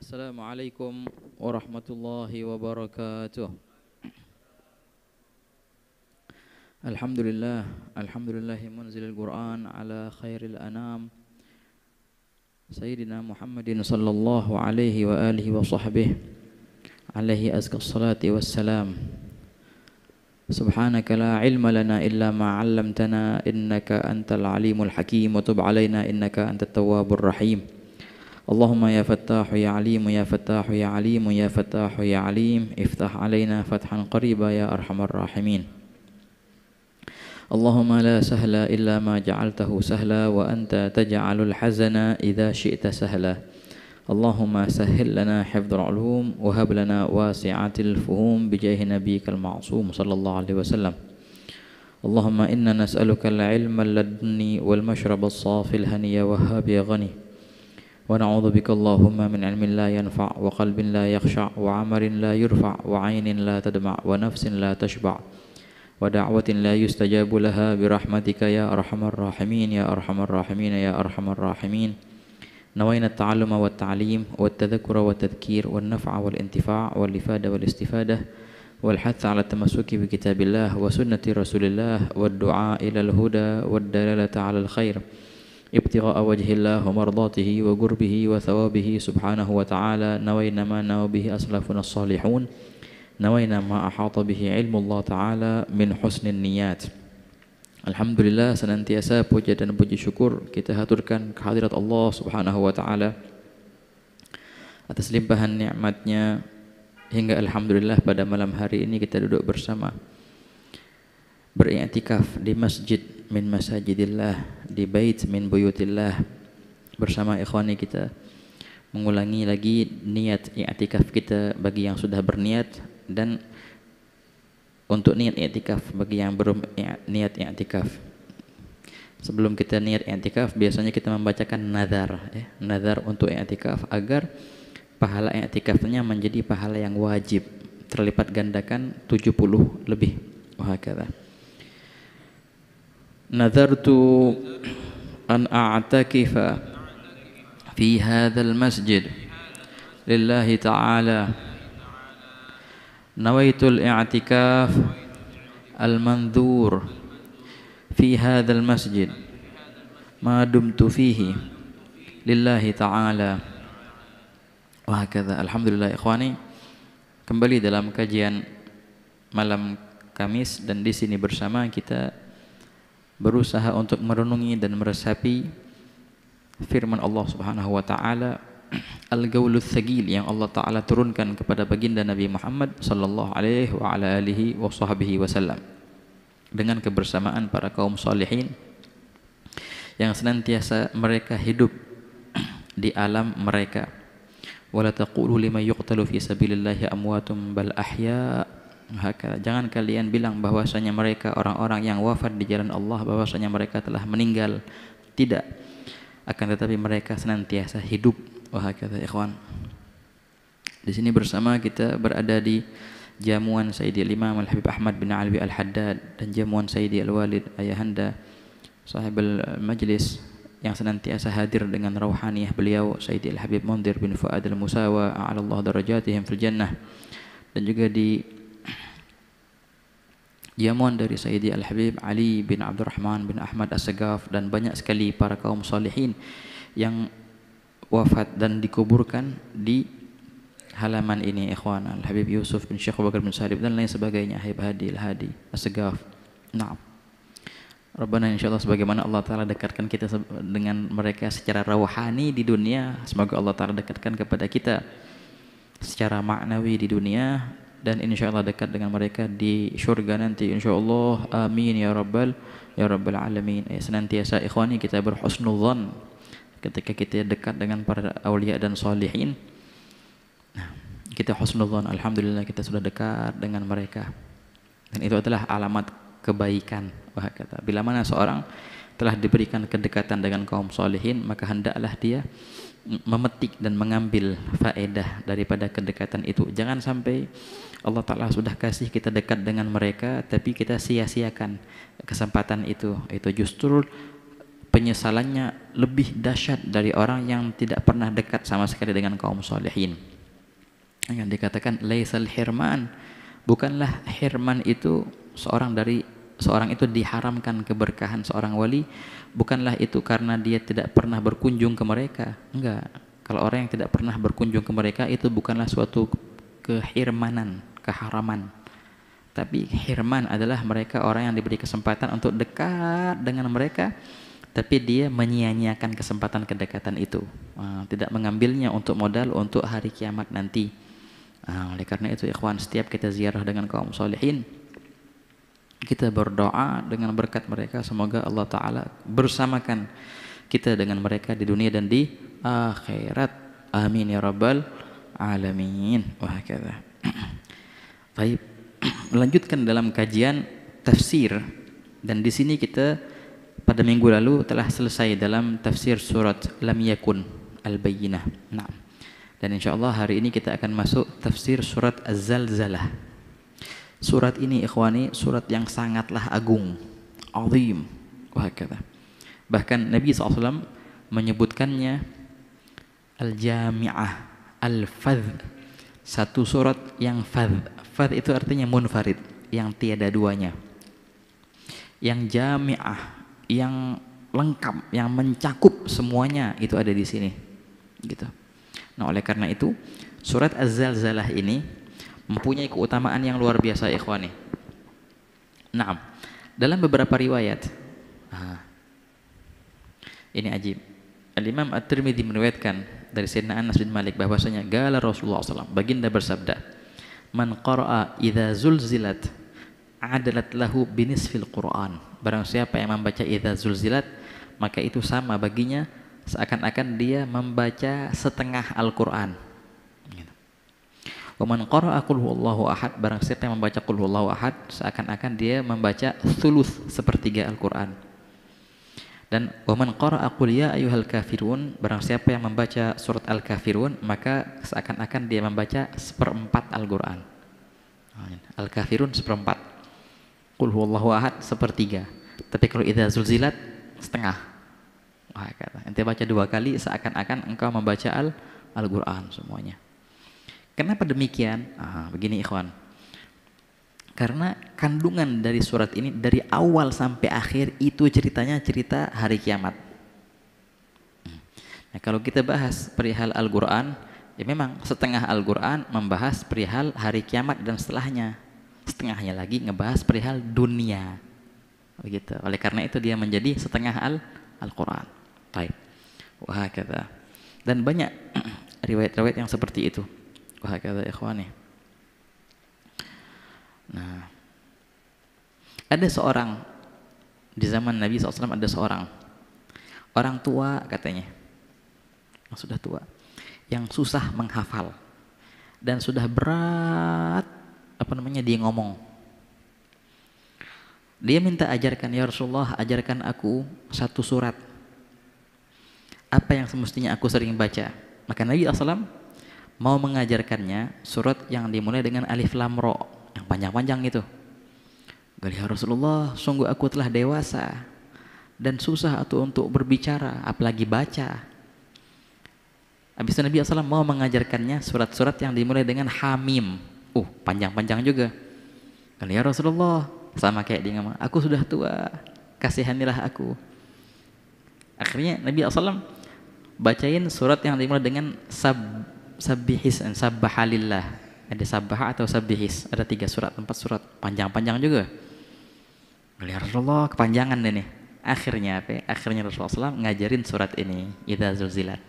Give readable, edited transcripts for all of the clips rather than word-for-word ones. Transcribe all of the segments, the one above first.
Assalamualaikum warahmatullahi wabarakatuh. Alhamdulillah, alhamdulillahi munzilil Qur'an ala khairil anam Sayyidina Muhammadin sallallahu alaihi wa alihi wa sahbihi alaihi azka salati wassalam. Subhanaka la ilma lana illa ma 'allamtana innaka antal alimul hakim wa tub alaina innaka antat tawwabur rahim. Allahumma ya fattahu ya alimu ya fattahu ya alimu ya fattahu ya alim iftah alaina fathan qariba ya arhamar rahimin. Allahumma la sahla illa ma ja'altahu sahla wa anta taj'alul hazana idza syi'ta sahla. Allahumma sahhil lana hifdzal ulum wa hab lana wasi'atil fuhum bi jahi nabiyyikal ma'sum sallallahu alaihi wasallam. Allahumma inna nas'aluka al-'ilma ladunni wal mashrabas safil haniya wahhab ya ghani. ونعوذ بك اللهم من علم لا ينفع وقلب لا يخشع وعمل لا يرفع وعين لا تدمع ونفس لا تشبع ودعوة لا يستجاب لها برحمتك يا أرحم الراحمين يا أرحم الراحمين يا أرحم الراحمين. نوينا التعلم والتعليم والتذكر والتذكير والنفع والانتفاع والإفادة والاستفادة والحث على التمسك بكتاب الله وسنة رسول الله والدعاء إلى الهدى والدلالة على الخير ابتغاء وجه الله ومرضاته وقربه وثوابه سبحانه وتعالى. نوينا ما نوى به أسلافنا الصالحون نوينا ما أحاط به علم الله تعالى من حسن النيات. Alhamdulillah, senantiasa puja dan puji syukur kita haturkan kehadirat Allah Subhanahu wa taala atas limpahan nikmatnya hingga alhamdulillah pada malam hari ini kita duduk bersama beriktikaf di masjid min masajidillah, di bait min buyutillah bersama ikhwani kita, mengulangi lagi niat i'tikaf kita bagi yang sudah berniat dan untuk niat i'tikaf bagi yang belum niat i'tikaf. Sebelum kita niat i'tikaf biasanya kita membacakan nazar, nazar untuk i'tikaf agar pahala i'tikafnya menjadi pahala yang wajib, terlipat gandakan 70 lebih. Wahakala. Nazartu an a'takifa fi hadzal masjid lillahi ta'ala. Nawaitul i'tikaf al-manzur fi hadzal masjid ma dumtu fihi lillahi ta'ala. Wa hakadha. Alhamdulillah ikhwani, kembali dalam kajian malam Kamis dan di sini bersama kita berusaha untuk merenungi dan meresapi firman Allah Subhanahu wa taala Al-Gaulul Thaqil yang Allah taala turunkan kepada baginda Nabi Muhammad sallallahu alaihi wa ala alihi washabbihi wasallam dengan kebersamaan para kaum salihin yang senantiasa mereka hidup di alam mereka. Wala taqulu liman yuqtalu fi sabilillahi amwatum bal ahya. Jangan kalian bilang bahwasanya mereka orang-orang yang wafat di jalan Allah bahwasanya mereka telah meninggal. Tidak, akan tetapi mereka senantiasa hidup. Wahakata ikhwan. Di sini bersama kita berada di jamuan Sayyidi Imam Al-Habib Ahmad bin Alwi Al-Haddad dan jamuan Sayyidi Al-Walid Ayahanda sahibul majlis yang senantiasa hadir dengan rauhaniyah beliau Sayyidi Al-Habib Mundhir bin Fuad Al-Musawa a'alallahu darajatihim fil jannah, dan juga di jamuan dari Sayyidi Al-Habib Ali bin Abdurrahman bin Ahmad As-Sagaf dan banyak sekali para kaum salihin yang wafat dan dikuburkan di halaman ini ikhwan. Al-Habib Yusuf bin Syekh Abu Bakar bin Salib dan lain sebagainya, Habib Hadi Al-Hadi As-Sagaf. Naam. Rabbana insyaallah sebagaimana Allah taala dekatkan kita dengan mereka secara rohani di dunia, semoga Allah taala dekatkan kepada kita secara maknawi di dunia dan insyaallah dekat dengan mereka di syurga nanti insyaallah. Amin ya rabbal alamin. Senantiasa ikhwani kita berhusnudzan ketika kita dekat dengan para aulia dan salihin. Nah, kita husnudzan, alhamdulillah kita sudah dekat dengan mereka. Dan itu adalah alamat kebaikan. Wah kata, bila mana seorang telah diberikan kedekatan dengan kaum salihin, maka hendaklah dia memetik dan mengambil faedah daripada kedekatan itu. Jangan sampai Allah Ta'ala sudah kasih kita dekat dengan mereka tapi kita sia-siakan kesempatan itu. Itu justru penyesalannya lebih dahsyat dari orang yang tidak pernah dekat sama sekali dengan kaum salihin. Yang dikatakan laisal hirman, bukanlah hirman itu seorang itu diharamkan keberkahan seorang wali, bukanlah itu karena dia tidak pernah berkunjung ke mereka. Enggak. Kalau orang yang tidak pernah berkunjung ke mereka itu bukanlah suatu kehirmanan, keharaman. Tapi hirman adalah mereka orang yang diberi kesempatan untuk dekat dengan mereka, tapi dia menyia-nyiakan kesempatan kedekatan itu, tidak mengambilnya untuk modal untuk hari kiamat nanti. Oleh karena itu ikhwan, setiap kita ziarah dengan kaum salihin, kita berdoa dengan berkat mereka, semoga Allah Ta'ala bersamakan kita dengan mereka di dunia dan di akhirat. Amin ya rabbal alamin. Wah kata. Baik, melanjutkan dalam kajian tafsir, dan di sini kita pada minggu lalu telah selesai dalam tafsir surat Lam Yakun Al-Bayyinah. Nah, dan insyaallah hari ini kita akan masuk tafsir surat Az-Zalzalah. Surat ini ikhwani, surat yang sangatlah agung, azim, wahakata. Bahkan Nabi SAW menyebutkannya Al-Jami'ah, Al-Fadh, satu surat yang fadh. Fadh itu artinya munfarid, yang tiada duanya. Yang Jami'ah, yang lengkap, yang mencakup semuanya, itu ada di sini. Gitu. Nah, oleh karena itu, surat Az-Zalzalah ini mempunyai keutamaan yang luar biasa ikhwani. Nah, dalam beberapa riwayat, ini ajib. Al-Imam At-Tirmidzi meriwayatkan dari Sayyidina Anas bin Malik bahwasanya qala Rasulullah SAW, baginda bersabda, man qara'a idza zulzilat adalat lahu binisfil Qur'an. Barang siapa yang membaca idza zulzilat, maka itu sama baginya seakan-akan dia membaca setengah Al-Qur'an. Wa man qara'a qul huwallahu ahad, barang siapa yang membaca qul huwallahu ahad, seakan-akan dia membaca thuluth, sepertiga Al-Qur'an. Dan wa man qara'a qul ya ayyuhal kafirun, barang siapa yang membaca surat Al-Kafirun, maka seakan-akan dia membaca seperempat Al-Qur'an. Al-Kafirun seperempat, qul huwallahu ahad sepertiga. Tapi kalau idza zulzilat setengah. Wah, kata ente baca 2 kali seakan-akan engkau membaca Al-Qur'an semuanya. Kenapa demikian? Begini ikhwan. Karena kandungan dari surat ini dari awal sampai akhir itu ceritanya cerita hari kiamat. Nah, kalau kita bahas perihal Al-Qur'an, ya memang setengah Al-Qur'an membahas perihal hari kiamat dan setelahnya. Setengahnya lagi ngebahas perihal dunia. Begitu. Oleh karena itu dia menjadi setengah Al-Qur'an. Baik. Wah, kata. Dan banyak riwayat-riwayat yang seperti itu. Wah, kata ikhwani. Nah, ada seorang di zaman Nabi SAW, ada seorang orang tua katanya, yang sudah tua, yang susah menghafal dan sudah berat dia ngomong. Dia minta ajarkan, ya Rasulullah, ajarkan aku satu surat. Apa yang semestinya aku sering baca? Maka Nabi SAW mau mengajarkannya surat yang dimulai dengan alif lam ra, yang panjang-panjang itu. Ya Rasulullah, sungguh aku telah dewasa dan susah untuk berbicara, apalagi baca. Habis itu Nabi SAW mau mengajarkannya surat-surat yang dimulai dengan hamim. Panjang-panjang juga. Ya Rasulullah, sama kayak dia ngomong, aku sudah tua, kasihanilah aku. Akhirnya Nabi SAW bacain surat yang dimulai dengan sabbihis dan sabbahalillah. Ada sabbah atau sabbihis, ada 3 surat, 4 surat, panjang-panjang juga. Ya Rasulullah, kepanjangan ini. Akhirnya apa? Akhirnya Rasulullah SAW ngajarin surat ini, idza zulzilat.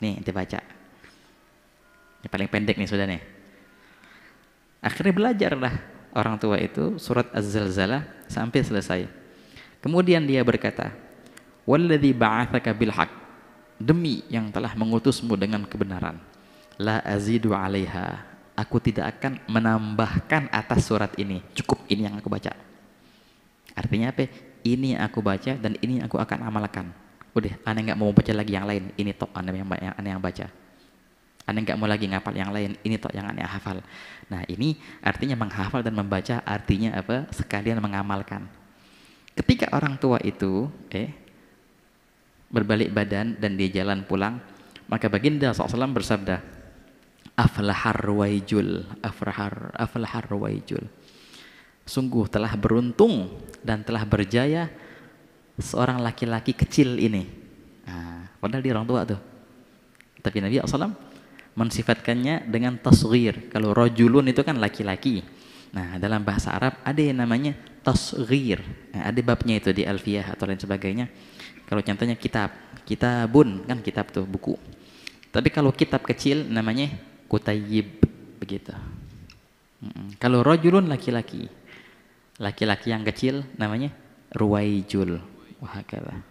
Nih, ente baca. Ini paling pendek nih sudah nih. Akhirnya belajarlah orang tua itu surat Az-Zalzalah sampai selesai. Kemudian dia berkata, walladzi ba'atsaka bil haqq, demi yang telah mengutusmu dengan kebenaran, la azidu 'alaiha, aku tidak akan menambahkan atas surat ini. Cukup ini yang aku baca. Artinya apa? Ini yang aku baca dan ini aku akan amalkan. Udah, aneh nggak mau baca lagi yang lain. Ini tok aneh yang baca. Aneh nggak mau lagi ngapal yang lain. Ini tok yang aneh hafal. Nah, ini artinya menghafal dan membaca artinya apa? Sekalian mengamalkan. Ketika orang tua itu berbalik badan dan dia jalan pulang, maka baginda SAW bersabda, aflahar ruwaijul, aflahar ruwaijul. Sungguh telah beruntung dan telah berjaya seorang laki-laki kecil ini. Nah, padahal dia orang tua tuh. Tapi Nabi SAW mensifatkannya dengan tasghir. Kalau rajulun itu kan laki-laki. Nah, dalam bahasa Arab ada yang namanya tasghir. Nah, ada babnya itu di Alfiyah atau lain sebagainya. Kalau contohnya kitab, kitabun kan kitab tuh buku. Tapi kalau kitab kecil namanya kutayyib begitu. Kalau rajulun laki-laki, laki-laki yang kecil namanya ruwaijul. Wahakala.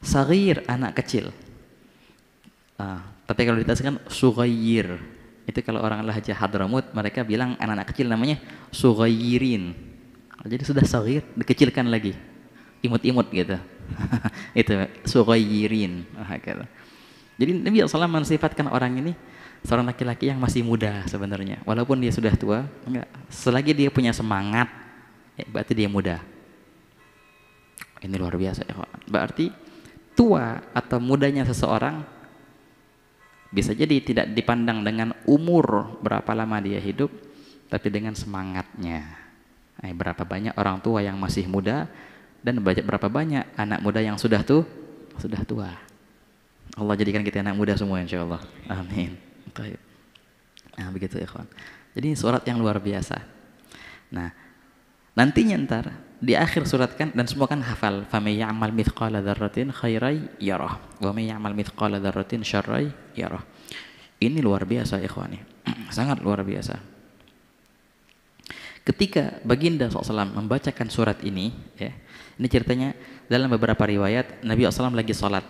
Saghir anak kecil. Tapi kalau ditafsirkan sughayir, itu kalau orang lahjah Hadramut mereka bilang anak-anak kecil namanya sughayirin. Jadi sudah saghir dikecilkan lagi, imut-imut gitu. Itu sughayirin. Jadi Nabi SAW mensifatkan orang ini seorang laki-laki yang masih muda sebenarnya, walaupun dia sudah tua, enggak, selagi dia punya semangat, berarti dia muda. Ini luar biasa ya. Berarti tua atau mudanya seseorang bisa jadi tidak dipandang dengan umur berapa lama dia hidup, tapi dengan semangatnya. Berapa banyak orang tua yang masih muda dan berapa banyak anak muda yang sudah tua. Allah jadikan kita anak muda semua insyaallah. Amin. Nah, begitu ya kawan. Jadi surat yang luar biasa. Nah, nantinya ntar di akhir surat kan, dan semua kan hafal, faman ya'mal mithqala dzarratin khairan yarah wa man ya'mal mithqala dzarratin syarran yarah. Ini luar biasa ikhwani. Sangat luar biasa. Ketika baginda SAW membacakan surat ini, ya, ini ceritanya dalam beberapa riwayat Nabi SAW lagi sholat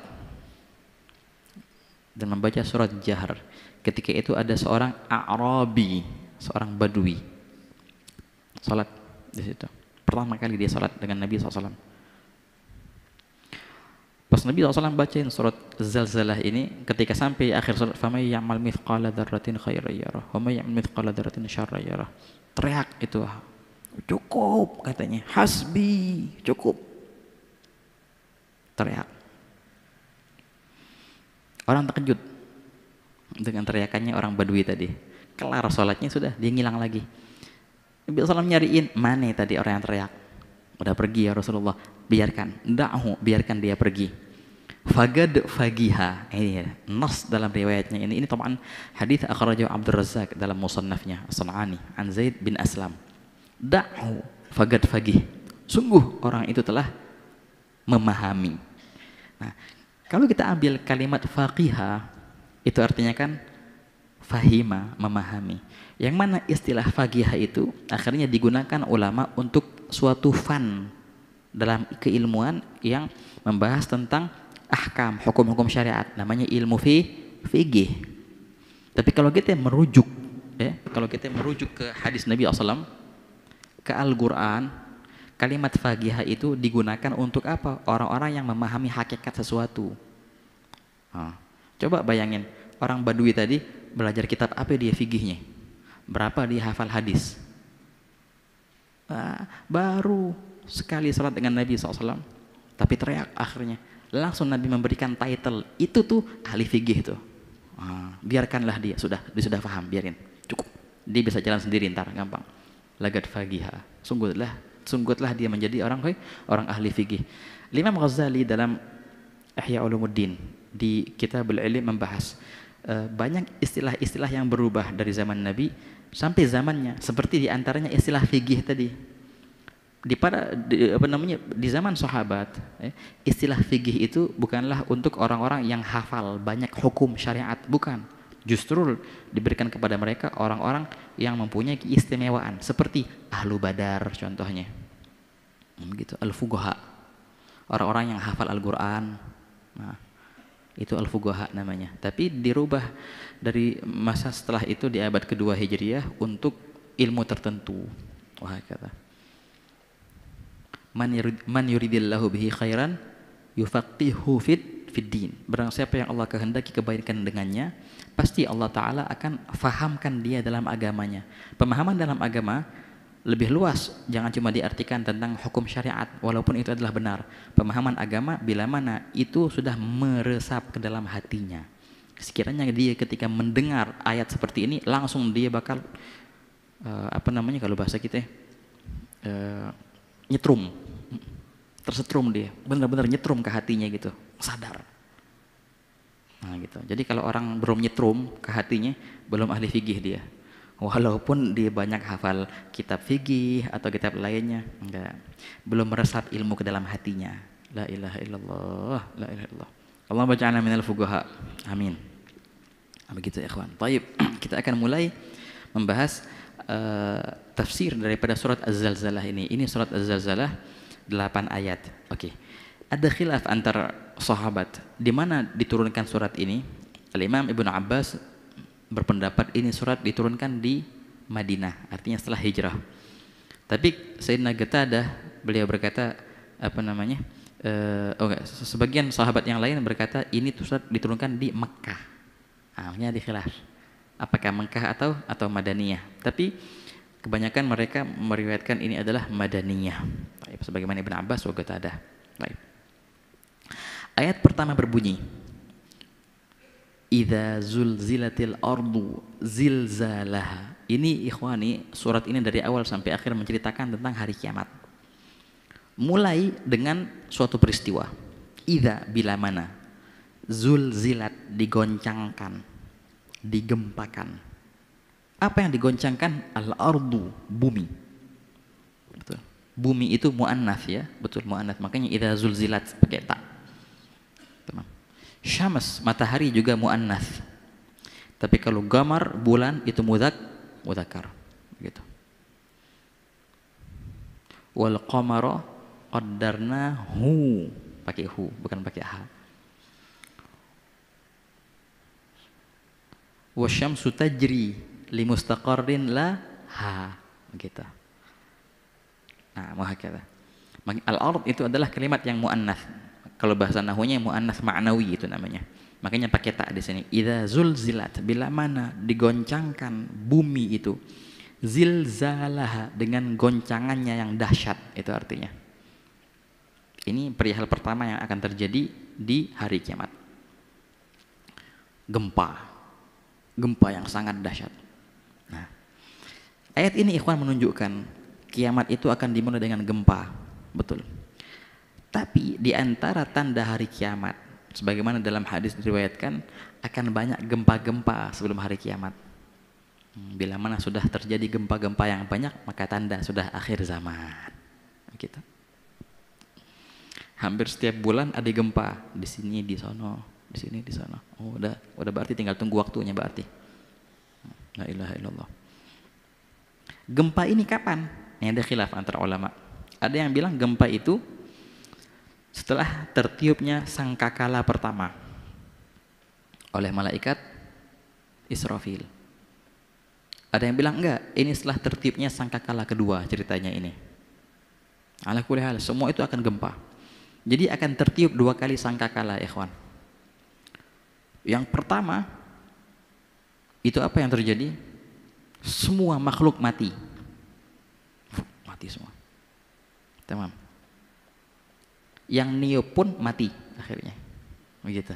dan membaca surat Jahr. Ketika itu ada seorang A'rabi, seorang Badui, sholat di situ. Pertama kali dia sholat dengan Nabi SAW. Pas Nabi SAW bacain surat Zalzalah ini, ketika sampai akhir surat, faman ya'mal mithqala dzarratin khairan yarah wa may ya'mal mithqala dzarratin syarran yarah. Teriak itu, cukup katanya, hasbi, cukup. Teriak. Orang terkejut dengan teriakannya orang Badui tadi. Kelar sholatnya sudah, dia ngilang lagi. Nabi SAW nyariin, mana tadi orang yang teriak? Udah pergi ya Rasulullah, biarkan, da'hu, biarkan dia pergi. Fagad fagiha, ini ya, nas dalam riwayatnya ini teman hadits akhrajahu Abdur Razzaq dalam musannafnya As-San'ani an Zaid bin Aslam. Da'hu fagad fagih, sungguh orang itu telah memahami. Nah, kalau kita ambil kalimat faqiha, itu artinya kan fahima, memahami. Yang mana istilah faqiha itu akhirnya digunakan ulama untuk suatu fan dalam keilmuan yang membahas tentang ahkam, hukum-hukum syariat, namanya ilmu fiqih. Tapi kalau kita merujuk, ya, kalau kita merujuk ke hadis Nabi SAW, ke Al-Quran, kalimat faqiha itu digunakan untuk apa? Orang-orang yang memahami hakikat sesuatu. Coba bayangin, orang Badui tadi belajar kitab apa dia fikihnya? Berapa dia hafal hadis? Baru sekali salat dengan Nabi SAW, tapi teriak akhirnya. Langsung Nabi memberikan title, itu tuh ahli fikih tuh. Biarkanlah dia, dia sudah paham, biarin, cukup. Dia bisa jalan sendiri ntar, gampang. Lagat faqiha, sungguhlah dia menjadi orang ahli fikih. Imam Ghazali dalam Ihya Ulumuddin di Kitabul Ilm membahas banyak istilah-istilah yang berubah dari zaman Nabi sampai zamannya, seperti diantaranya istilah fikih tadi. Di zaman sahabat, istilah fikih itu bukanlah untuk orang-orang yang hafal banyak hukum syariat, bukan. Justru diberikan kepada mereka orang-orang yang mempunyai keistimewaan, seperti ahlu badar contohnya, gitu, al-fuqaha, orang-orang yang hafal Al-Quran. Nah, itu al-fuqaha namanya. Tapi dirubah dari masa setelah itu di abad kedua Hijriah untuk ilmu tertentu. Wah, kata man yuridillahu bihi khairan yufaqihu fid din. Barang siapa yang Allah kehendaki kebaikan dengannya, pasti Allah Ta'ala akan fahamkan dia dalam agamanya. Pemahaman dalam agama lebih luas, jangan cuma diartikan tentang hukum syariat, walaupun itu adalah benar. Pemahaman agama bila mana itu sudah meresap ke dalam hatinya. Sekiranya dia ketika mendengar ayat seperti ini, langsung dia bakal kalau bahasa kita nyetrum, tersetrum dia, benar-benar nyetrum ke hatinya gitu, sadar. Nah gitu. Jadi kalau orang belum nyetrum ke hatinya, belum ahli fikih dia. Walaupun dia banyak hafal kitab fikih atau kitab lainnya, enggak, belum meresap ilmu ke dalam hatinya. La ilaha illallah, la ilaha illallah. Allah baca'ana minal fuqaha. Amin. Begitu ya ikhwan. Baik, kita akan mulai membahas tafsir daripada surat Az-Zalzalah ini. Ini surat Az-Zalzalah 8 ayat. Oke. Ada khilaf antara sahabat di mana diturunkan surat ini. Al-Imam Ibnu Abbas berpendapat ini surat diturunkan di Madinah, artinya setelah hijrah. Tapi Sayyidina Qatadah beliau berkata sebagian sahabat yang lain berkata ini surat diturunkan di Mekkah. Akhirnya dikhilaf apakah Mekkah atau Madaniyah. Tapi kebanyakan mereka meriwayatkan ini adalah Madaniyah. Sebagaimana Ibnu Abbas wa Qatadah. Baik. Ayat pertama berbunyi Idza zulzilatil ardu zilzalaha. Ini ikhwani, surat ini dari awal sampai akhir menceritakan tentang hari kiamat. Mulai dengan suatu peristiwa. Idza bila mana, zulzilat digoncangkan, digempakan. Apa yang digoncangkan? Al-ardu, bumi. Betul. Bumi itu muannats ya, betul muannats. Makanya idza zulzilat pakai ta. Tamam. Syams, matahari juga muannats. Tapi kalau qamar, bulan itu mudzakkar. Begitu. Wal qamara qaddarnahu, pakai hu, bukan pakai ha. Wasyamsu tajri limustaqarrin laha. Begitu. Nah, muhakadzah. Al-ard itu adalah kalimat yang muannats. Kalau bahasa nahwunya muannats ma'nawi itu namanya. Makanya pakai ta di sini. Idza zulzilat, bila mana digoncangkan bumi itu. Zilzalaha, dengan goncangannya yang dahsyat, itu artinya. Ini perihal pertama yang akan terjadi di hari kiamat. Gempa. Gempa yang sangat dahsyat. Nah, ayat ini ikhwan menunjukkan kiamat itu akan dimulai dengan gempa. Betul. Tapi di antara tanda hari kiamat, sebagaimana dalam hadis diriwayatkan, akan banyak gempa-gempa sebelum hari kiamat. Bila mana sudah terjadi gempa-gempa yang banyak, maka tanda sudah akhir zaman. Gitu. Hampir setiap bulan ada gempa, di sini, di sono, di sini, di sono. Oh, udah berarti tinggal tunggu waktunya berarti. La ilaha illallah. Gempa ini kapan? Ini ada khilaf antara ulama. Ada yang bilang gempa itu setelah tertiupnya sangkakala pertama oleh malaikat Israfil. Ada yang bilang enggak, ini setelah tertiupnya sangkakala kedua ceritanya ini. Ala kulli hal, semua itu akan gempa. Jadi akan tertiup 2 kali sangkakala, ikhwan. Yang pertama, itu apa yang terjadi? Semua makhluk mati. Mati semua. Tamam. Yang niup pun mati akhirnya. Begitu.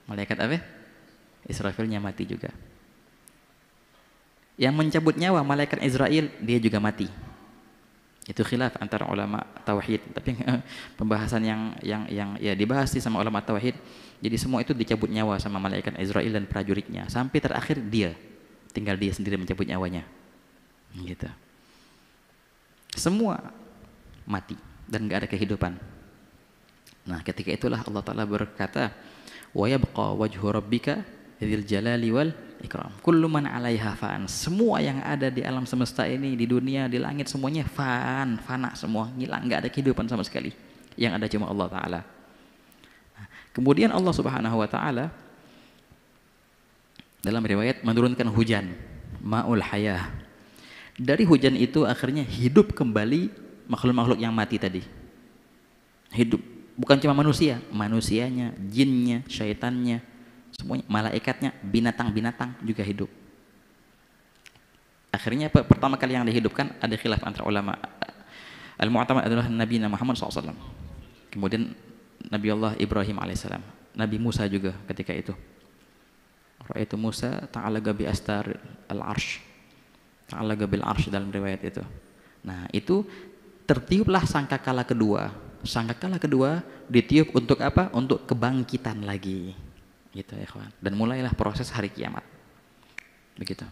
Malaikat apa? Israfilnya mati juga. Yang mencabut nyawa malaikat Israel, dia juga mati. Itu khilaf antara ulama tauhid. Tapi pembahasan yang ya dibahas sih sama ulama tauhid. Jadi semua itu dicabut nyawa sama malaikat Israel dan prajuritnya sampai terakhir dia, tinggal dia sendiri mencabut nyawanya. Gitu. Semua mati dan enggak ada kehidupan. Nah, ketika itulah Allah Ta'ala berkata, wa yabqa wajhu rabbika dzil jalali wal ikram. Kullu man 'alaiha fan. Semua yang ada di alam semesta ini, di dunia, di langit, semuanya fana semua, hilang, enggak ada kehidupan sama sekali. Yang ada cuma Allah Ta'ala. Nah, kemudian Allah Subhanahu wa taala dalam riwayat menurunkan hujan, ma'ul hayah. Dari hujan itu akhirnya hidup kembali makhluk-makhluk yang mati tadi. Hidup. Bukan cuma manusia, manusianya, jinnya, syaitannya, semuanya, malaikatnya, binatang-binatang juga hidup. Akhirnya pertama kali yang dihidupkan ada khilaf antara ulama. Al-mu'tamad adalah Nabi Muhammad SAW. Kemudian Nabi Allah Ibrahim alaihissalam, Nabi Musa juga ketika itu. Ra'aitu Musa ta'alaga bi astar al-arsh. Ta'alaga bil arsh dalam riwayat itu. Nah, itu tertiuplah sangkakala kedua. Sangkakala kedua ditiup untuk apa? Untuk kebangkitan lagi. Gitu ya, kawan. Dan mulailah proses hari kiamat. Begitu.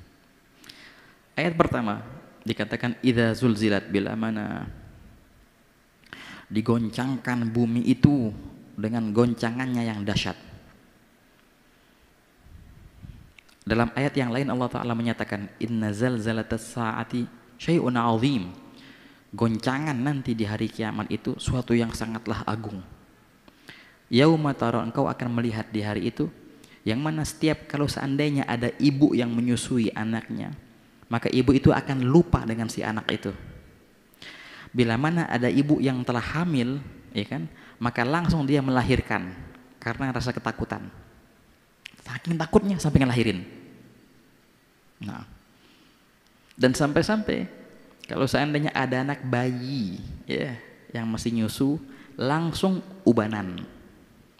Ayat pertama dikatakan idza zulzilat bil amana. Digoncangkan bumi itu dengan goncangannya yang dahsyat. Dalam ayat yang lain Allah Ta'ala menyatakan inna zalzalatas saati syai'un 'azim. Goncangan nanti di hari kiamat itu suatu yang sangatlah agung. Yauma tara, engkau akan melihat di hari itu yang mana setiap kalau seandainya ada ibu yang menyusui anaknya, maka ibu itu akan lupa dengan si anak itu. Bila mana ada ibu yang telah hamil, ya kan, maka langsung dia melahirkan karena rasa ketakutan. Saking takutnya sampai ngelahirin. Nah, dan sampai-sampai kalau seandainya ada anak bayi, ya, yang masih nyusu, langsung ubanan.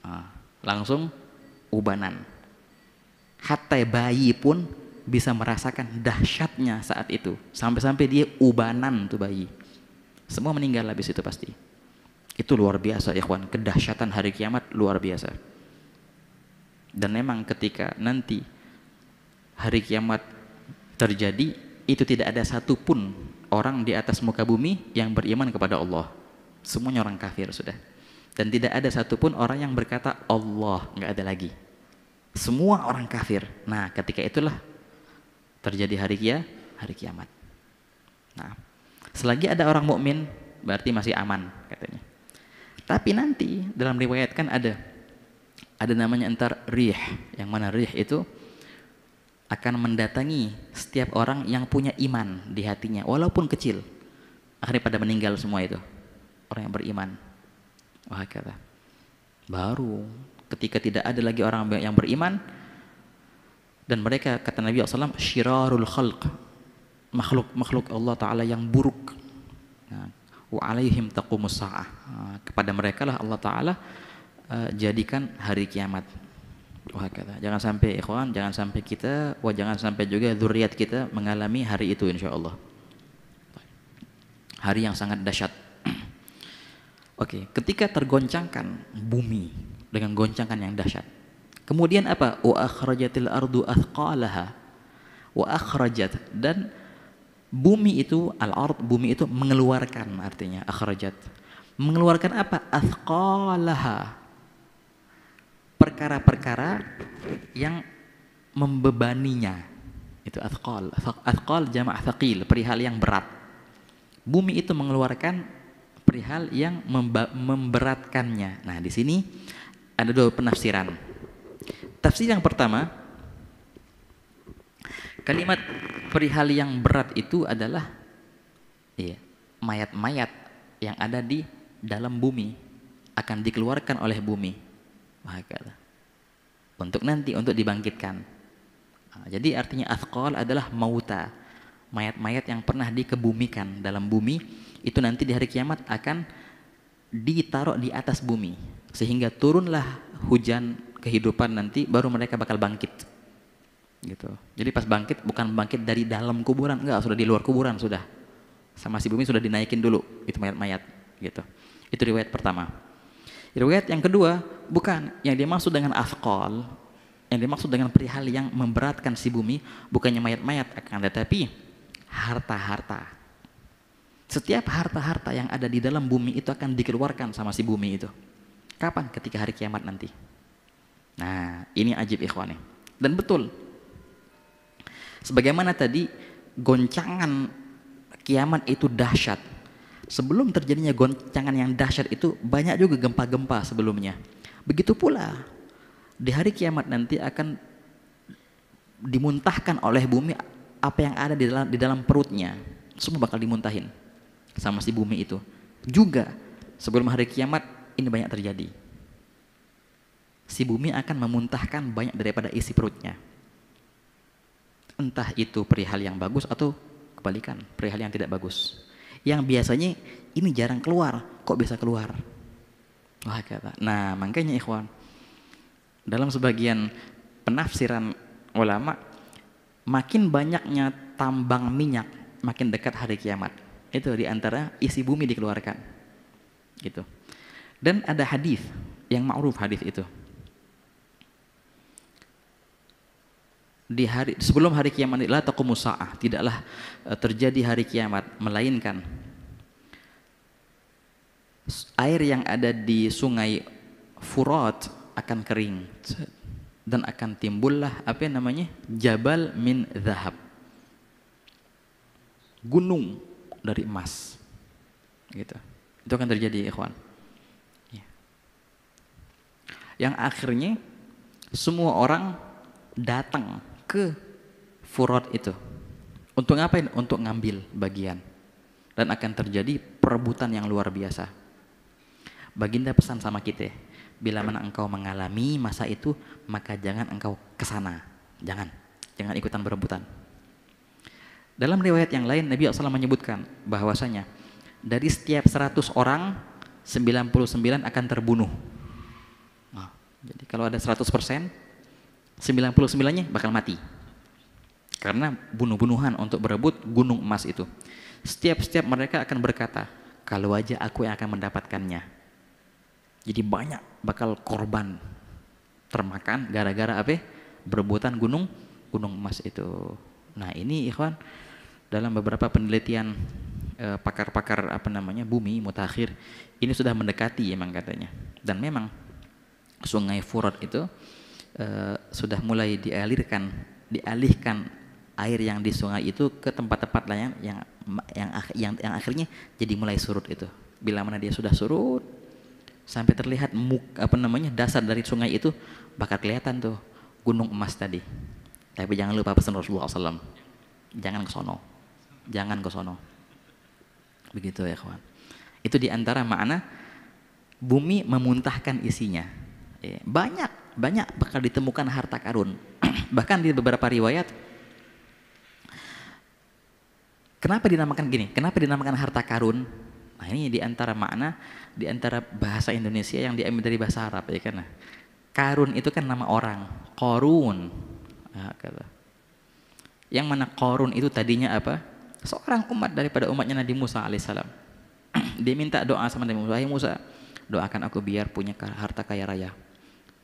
Nah, langsung ubanan. Hatta bayi pun bisa merasakan dahsyatnya saat itu. Sampai-sampai dia ubanan tuh bayi. Semua meninggal habis itu pasti. Itu luar biasa, ikhwan. Kedahsyatan hari kiamat luar biasa. Dan memang ketika nanti hari kiamat terjadi, itu tidak ada satupun orang di atas muka bumi yang beriman kepada Allah. Semuanya orang kafir sudah. Dan tidak ada satupun orang yang berkata Allah, nggak ada lagi. Semua orang kafir. Nah, ketika itulah terjadi hari kiamat. Nah, selagi ada orang mukmin berarti masih aman katanya. Tapi nanti dalam riwayat kan ada namanya entar rih, yang mana rih itu akan mendatangi setiap orang yang punya iman di hatinya walaupun kecil. Akhirnya pada meninggal semua itu. Orang yang beriman. Wah, kata. Baru ketika tidak ada lagi orang yang beriman dan mereka, kata Nabi SAW, syirarul khalq, makhluk Allah Ta'ala yang buruk. Wa alaihim taqumus sa'ah. Kepada mereka lah Allah Ta'ala jadikan hari kiamat. Wah, kata. Jangan sampai ikhwan, jangan sampai kita, jangan sampai juga zuriat kita mengalami hari itu insyaallah. Hari yang sangat dahsyat. Oke, ketika tergoncangkan bumi dengan goncangan yang dahsyat. Kemudian apa? Wa akhrajatil ardu athqalaha. Wa akhrajat, dan bumi itu al-ard, bumi itu mengeluarkan, artinya akhrajat. Mengeluarkan apa? Athqalaha. Perkara-perkara yang membebaninya. Itu athqal. Athqal jama' thaqil, perihal yang berat. Bumi itu mengeluarkan perihal yang memberatkannya. Nah, di sini ada dua penafsiran. Tafsir yang pertama, kalimat perihal yang berat itu adalah mayat-mayat yang ada di dalam bumi akan dikeluarkan oleh bumi. Untuk nanti untuk dibangkitkan. Nah, jadi artinya athqal adalah mauta, mayat-mayat yang pernah dikebumikan dalam bumi, itu nanti di hari kiamat akan ditaruh di atas bumi sehingga turunlah hujan kehidupan, nanti baru mereka bakal bangkit. Gitu. Jadi pas bangkit bukan bangkit dari dalam kuburan, enggak, sudah di luar kuburan sudah. Sama si bumi sudah dinaikin dulu itu mayat-mayat gitu. Itu riwayat pertama. Riwayat yang kedua, bukan, yang dimaksud dengan athqal, yang dimaksud dengan perihal yang memberatkan si bumi bukannya mayat-mayat, akan tetapi harta-harta. Setiap harta-harta yang ada di dalam bumi itu akan dikeluarkan sama si bumi itu. Kapan? Ketika hari kiamat nanti. Nah, ini ajib ikhwani. Dan betul. Sebagaimana tadi goncangan kiamat itu dahsyat. Sebelum terjadinya goncangan yang dahsyat itu banyak juga gempa-gempa sebelumnya. Begitu pula di hari kiamat nanti akan dimuntahkan oleh bumi apa yang ada di dalam perutnya. Semua bakal dimuntahin sama si bumi itu. Juga sebelum hari kiamat ini banyak terjadi. Si bumi akan memuntahkan banyak daripada isi perutnya. Entah itu perihal yang bagus atau kebalikan, perihal yang tidak bagus. Yang biasanya ini jarang keluar, kok bisa keluar? Wah kata. Nah makanya ikhwan, dalam sebagian penafsiran ulama, makin banyaknya tambang minyak, makin dekat hari kiamat. Itu diantara isi bumi dikeluarkan, gitu. Dan ada hadis yang ma'ruf hadis itu. Di hari sebelum hari kiamat la taqumus saah, tidaklah terjadi hari kiamat melainkan air yang ada di sungai Furat akan kering dan akan timbullah apa yang namanya jabal min zahab, gunung dari emas, gitu. Itu akan terjadi ikhwan ya. Yang akhirnya semua orang datang ke Furat itu untuk ngapain? Untuk ngambil bagian, dan akan terjadi perebutan yang luar biasa. Baginda pesan sama kita, bila mana engkau mengalami masa itu, maka jangan engkau kesana, jangan ikutan berebutan. Dalam riwayat yang lain Nabi SAW menyebutkan bahwasanya dari setiap 100 orang 99 akan terbunuh. Nah, jadi kalau ada 100%, 99-nya bakal mati karena bunuh-bunuhan untuk berebut gunung emas itu. Setiap mereka akan berkata, kalau aja aku yang akan mendapatkannya. Jadi banyak bakal korban termakan gara-gara apa? Berebutan gunung emas itu. Nah ini ikhwan, dalam beberapa penelitian pakar-pakar apa namanya bumi mutakhir, ini sudah mendekati emang katanya. Dan memang sungai Furat itu sudah mulai dialihkan air yang di sungai itu ke tempat-tempat lain yang akhirnya jadi mulai surut itu. Bila mana dia sudah surut sampai terlihat dasar dari sungai itu, bakal kelihatan tuh gunung emas tadi. Tapi jangan lupa pesan Rasulullah SAW, jangan ke sono. Begitu ya kawan. Itu diantara makna bumi memuntahkan isinya. Banyak bakal ditemukan harta karun. Bahkan di beberapa riwayat, kenapa dinamakan harta karun? Nah ini diantara makna, diantara bahasa Indonesia yang diambil dari bahasa Arab ya kan. Karun itu kan nama orang, Qarun. Nah, kata. Yang mana Qarun itu tadinya apa? Seorang umat daripada umatnya Nabi Musa alaihissalam. Dia minta doa sama Nabi Musa, "Hai Musa, doakan aku biar punya harta kaya raya,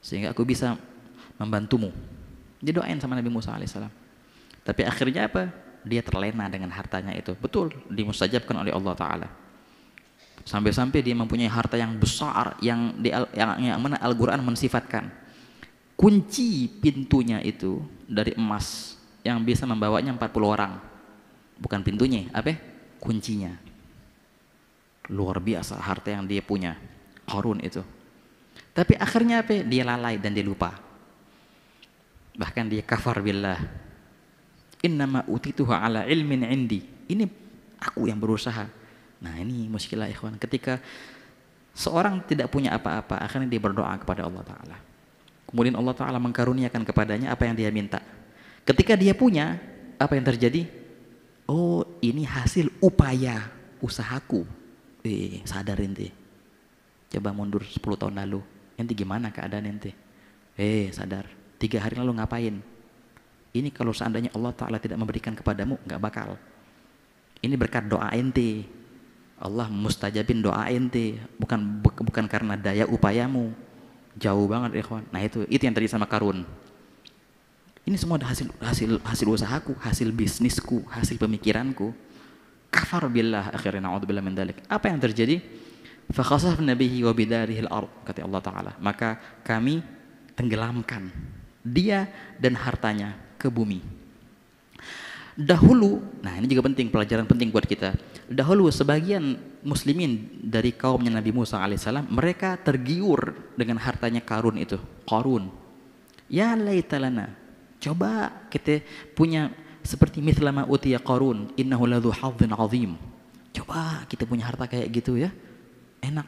sehingga aku bisa membantumu." Dia doain sama Nabi Musa alaihissalam. Tapi akhirnya apa? Dia terlena dengan hartanya itu. Betul, dimustajabkan oleh Allah Ta'ala. Sampai-sampai dia mempunyai harta yang besar, yang mana Al-Quran mensifatkan kunci pintunya itu dari emas yang bisa membawanya 40 orang. Bukan pintunya, apa? Kuncinya. Luar biasa harta yang dia punya, Qarun itu. Tapi akhirnya apa? Dia lalai dan dia lupa. Bahkan dia kafar billah. Innama utituhu ala ilmin indi. Ini aku yang berusaha. Nah ini muskilah ikhwan. Ketika seorang tidak punya apa-apa, akhirnya dia berdoa kepada Allah Ta'ala. Kemudian Allah Ta'ala mengkaruniakan kepadanya apa yang dia minta. Ketika dia punya, apa yang terjadi? Oh ini hasil upaya usahaku. Sadar ente. Coba mundur 10 tahun lalu. Ente gimana keadaan ente? Sadar. 3 hari lalu ngapain? Ini kalau seandainya Allah Ta'ala tidak memberikan kepadamu, nggak bakal. Ini berkat doa ente. Allah mustajabin doa ente, bukan karena daya upayamu. Jauh banget ikhwan. Nah itu yang terjadi sama Qarun. Ini semua hasil usahaku, hasil bisnisku, hasil pemikiranku. Kafar billah akhirnya, na'udzubillah min dzalik. Apa yang terjadi? Fa khasafna bihi wa bidarihil ardh, kata Allah Ta'ala. Maka kami tenggelamkan dia dan hartanya ke bumi. Dahulu, nah ini juga penting, pelajaran penting buat kita. Dahulu sebagian muslimin dari kaumnya Nabi Musa alaihissalam, mereka tergiur dengan hartanya Qarun itu. Qarun. Ya laitalana. Coba kita punya seperti mithlama utiya Qarun, innahu ladzu hadzin azim. Coba kita punya harta kayak gitu ya. Enak.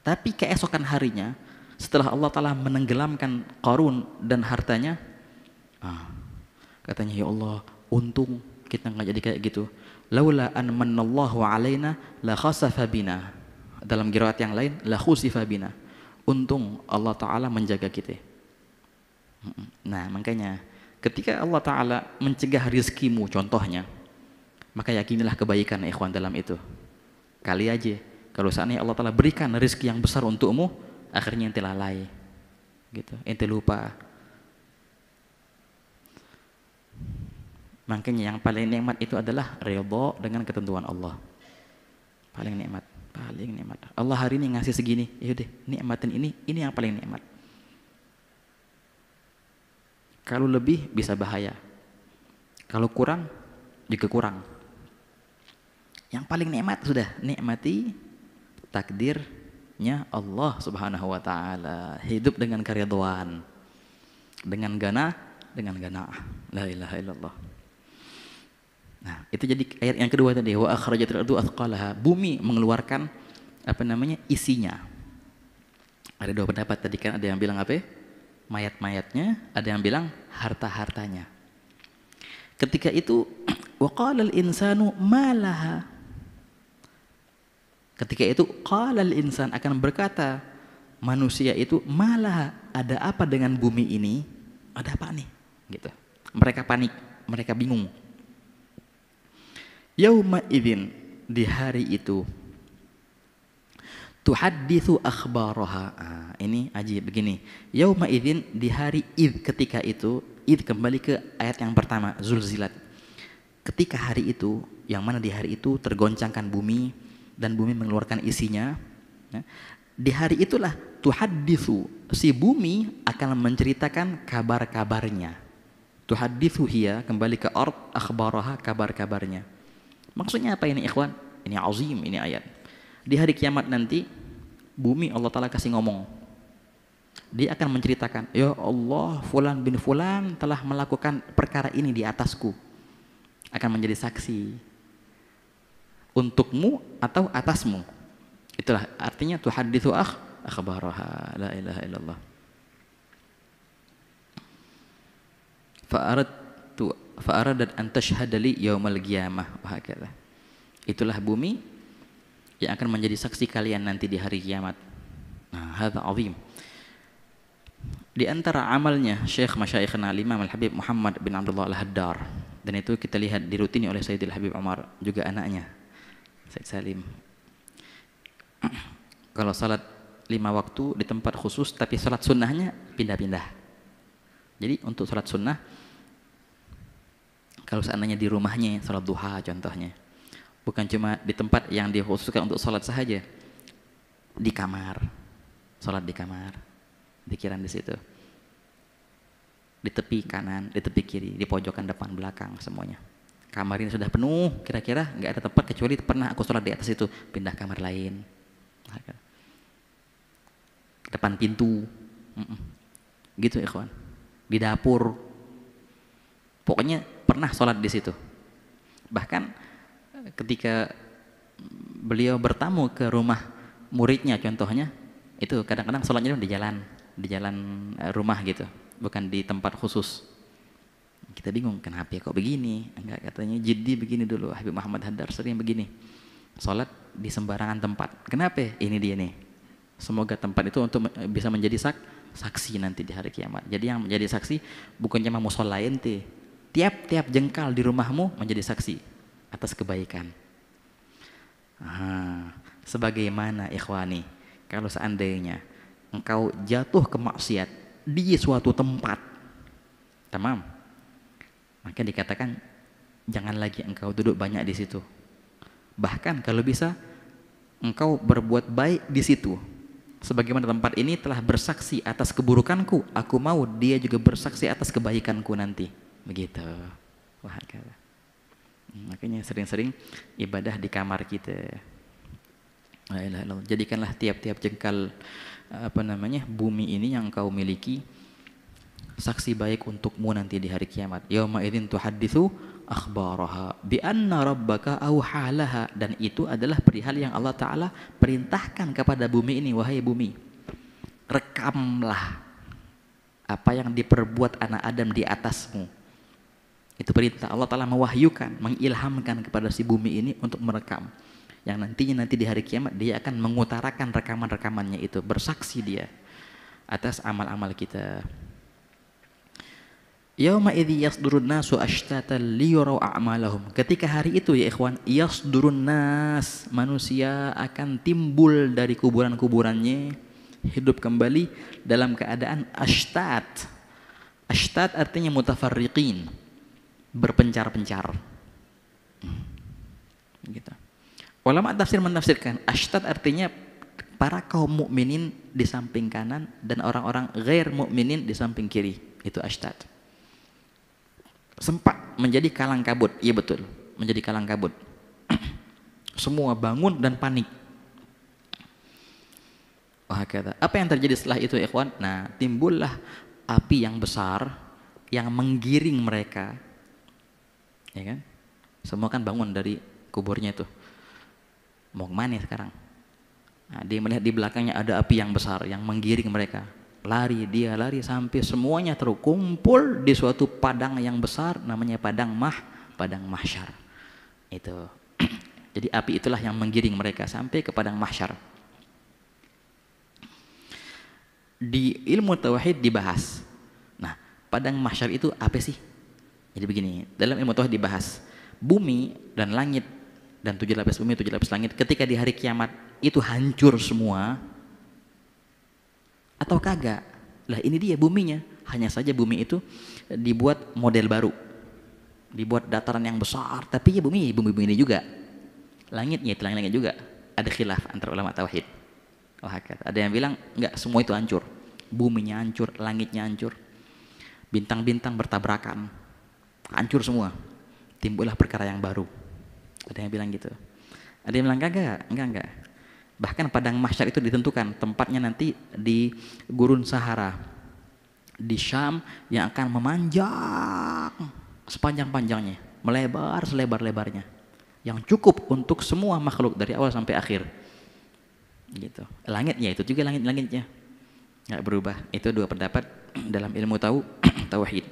Tapi keesokan harinya, setelah Allah Ta'ala menenggelamkan Qarun dan hartanya, katanya ya Allah, untung kita nggak jadi kayak gitu. Laula an manallahu alaina la khasafa bina. Dalam qiraat yang lain la khusifa bina. Untung Allah Ta'ala menjaga kita. Nah, makanya ketika Allah Ta'ala mencegah rizkimu contohnya, maka yakinilah kebaikan ikhwan dalam itu. Kali aja kalau seandainya Allah Ta'ala berikan rizki yang besar untukmu, akhirnya ente lalai gitu, ente lupa. Makanya yang paling nikmat itu adalah ridha dengan ketentuan Allah. Paling nikmat, paling nikmat. Allah hari ini ngasih segini, yaudah nikmatin ini yang paling nikmat. Kalau lebih bisa bahaya, kalau kurang juga kurang. Yang paling nikmat sudah nikmati takdirnya Allah Subhanahu wa taala. Hidup dengan keridhaan, dengan ganaah. La ilaha illallah. Nah, itu jadi ayat yang kedua tadi, wa akhrajatil ardu athqalaha. Bumi mengeluarkan isinya. Ada dua pendapat tadi kan, ada yang bilang apa? Mayat-mayatnya, ada yang bilang harta-hartanya. Ketika itu waqalal insanu malaha. Ketika itu qalal insan akan berkata manusia itu malaha, ada apa dengan bumi ini? Ada apa nih? Gitu. Mereka panik, mereka bingung. Yauma idzin, di hari itu tuhadditsu akhbaraha. Ini ajib begini. Yauma idzin, di hari id, ketika itu, id kembali ke ayat yang pertama, zulzilat. Ketika hari itu, yang mana di hari itu tergoncangkan bumi dan bumi mengeluarkan isinya. Di hari itulah tuhadditsu, si bumi akan menceritakan kabar-kabarnya. Tuhadditsu hiya, kembali ke ard, akhbaraha, kabar-kabarnya. Maksudnya apa ini ikhwan? Ini azim, ini ayat. Di hari kiamat nanti, bumi Allah Ta'ala kasih ngomong. Dia akan menceritakan, ya Allah, fulan bin fulan telah melakukan perkara ini di atasku. Akan menjadi saksi. Untukmu atau atasmu. Itulah artinya tuhaditsu akhbaraha. La ilaha illallah. Fa'aradat an tashhada li yaumal qiyamah wa hakadha. Itulah bumi yang akan menjadi saksi kalian nanti di hari kiamat. Nah, hadza azim. Di antara amalnya Syekh Masyayikhna Imam Al-Habib Muhammad bin Abdullah Al-Haddar, dan itu kita lihat dirutini oleh Sayyidil Habib Umar, juga anaknya Said Salim. Kalau salat 5 waktu di tempat khusus, tapi salat sunnahnya pindah-pindah. Jadi untuk salat sunnah, kalau seandainya di rumahnya salat duha contohnya, bukan cuma di tempat yang dikhususkan untuk salat saja, di kamar, salat di kamar, pikiran di situ, di tepi kanan, di tepi kiri, di pojokan depan belakang semuanya. Kamar ini sudah penuh, kira-kira nggak ada tempat kecuali pernah aku sholat di atas itu, pindah kamar lain, depan pintu, gitu ikhwan, di dapur, pokoknya pernah sholat di situ. Bahkan ketika beliau bertamu ke rumah muridnya contohnya, itu kadang-kadang sholatnya di jalan rumah gitu, bukan di tempat khusus. Kita bingung, kenapa ya kok begini? Enggak, katanya jiddi begini dulu, Habib Muhammad Haddar sering begini, sholat di sembarangan tempat. Kenapa? Ini dia nih, semoga tempat itu untuk bisa menjadi saksi nanti di hari kiamat. Jadi yang menjadi saksi bukan cuma musola ente, tiap jengkal di rumahmu menjadi saksi atas kebaikan. Sebagaimana ikhwani, kalau seandainya engkau jatuh ke maksiat di suatu tempat, tamam, maka dikatakan jangan lagi engkau duduk banyak di situ. Bahkan kalau bisa engkau berbuat baik di situ. Sebagaimana tempat ini telah bersaksi atas keburukanku, aku mau dia juga bersaksi atas kebaikanku nanti. Begitu. Wah, makanya sering-sering ibadah di kamar kita. Jadikanlah tiap-tiap jengkal bumi ini yang kau miliki saksi baik untukmu nanti di hari kiamat. Yauma idzin tuhadditsu akhbaraha bi anna rabbaka auhalaha, dan itu adalah perihal yang Allah Ta'ala perintahkan kepada bumi ini. Wahai bumi, rekamlah apa yang diperbuat anak Adam di atasmu. Itu perintah Allah Ta'ala mewahyukan, mengilhamkan kepada si bumi ini untuk merekam. Yang nantinya di hari kiamat dia akan mengutarakan rekaman-rekamannya itu, bersaksi dia atas amal-amal kita. Yauma idzi yasdurun nasu ashtatan liyurau a'malahum. Ketika hari itu ya ikhwan, yasdurun nas, manusia akan timbul dari kuburan-kuburannya, hidup kembali dalam keadaan ashtat. Ashtat artinya mutafarriqin, berpencar-pencar. Gitu. Ulama tafsir menafsirkan ashtat artinya para kaum mukminin di samping kanan dan orang-orang ghair mukminin di samping kiri. Itu ashtat. Sempat menjadi kalang kabut, iya betul, menjadi kalang kabut. Semua bangun dan panik. Wah kata, apa yang terjadi setelah itu ikhwan? Nah, timbullah api yang besar yang menggiring mereka, ya kan? Semua kan bangun dari kuburnya itu. Mau kemana sekarang? Nah, dia melihat di belakangnya ada api yang besar yang menggiring mereka. Lari, dia lari sampai semuanya terkumpul di suatu padang yang besar, namanya padang mahsyar. Itu. Jadi api itulah yang menggiring mereka sampai ke padang mahsyar. Di ilmu tauhid dibahas. Nah, padang mahsyar itu apa sih? Jadi begini, dalam ilmu tauhid dibahas bumi dan langit dan 7 lapis bumi, 7 lapis langit ketika di hari kiamat itu hancur semua atau kagak? Lah ini dia buminya. Hanya saja bumi itu dibuat model baru, dibuat dataran yang besar, tapi ya bumi ini juga. Langitnya itu langit juga. Ada khilaf antara ulama tauhid. Ada yang bilang enggak, semua itu hancur. Buminya hancur, langitnya hancur. Bintang-bintang bertabrakan. Hancur semua. Timbullah perkara yang baru. Ada yang bilang gitu. Ada yang bilang kagak, enggak. Bahkan padang mahsyar itu ditentukan tempatnya nanti di gurun Sahara di Syam yang akan memanjang sepanjang-panjangnya, melebar selebar-lebarnya, yang cukup untuk semua makhluk dari awal sampai akhir. Gitu. Langitnya itu juga langit-langitnya nggak berubah. Itu dua pendapat dalam ilmu tauhid.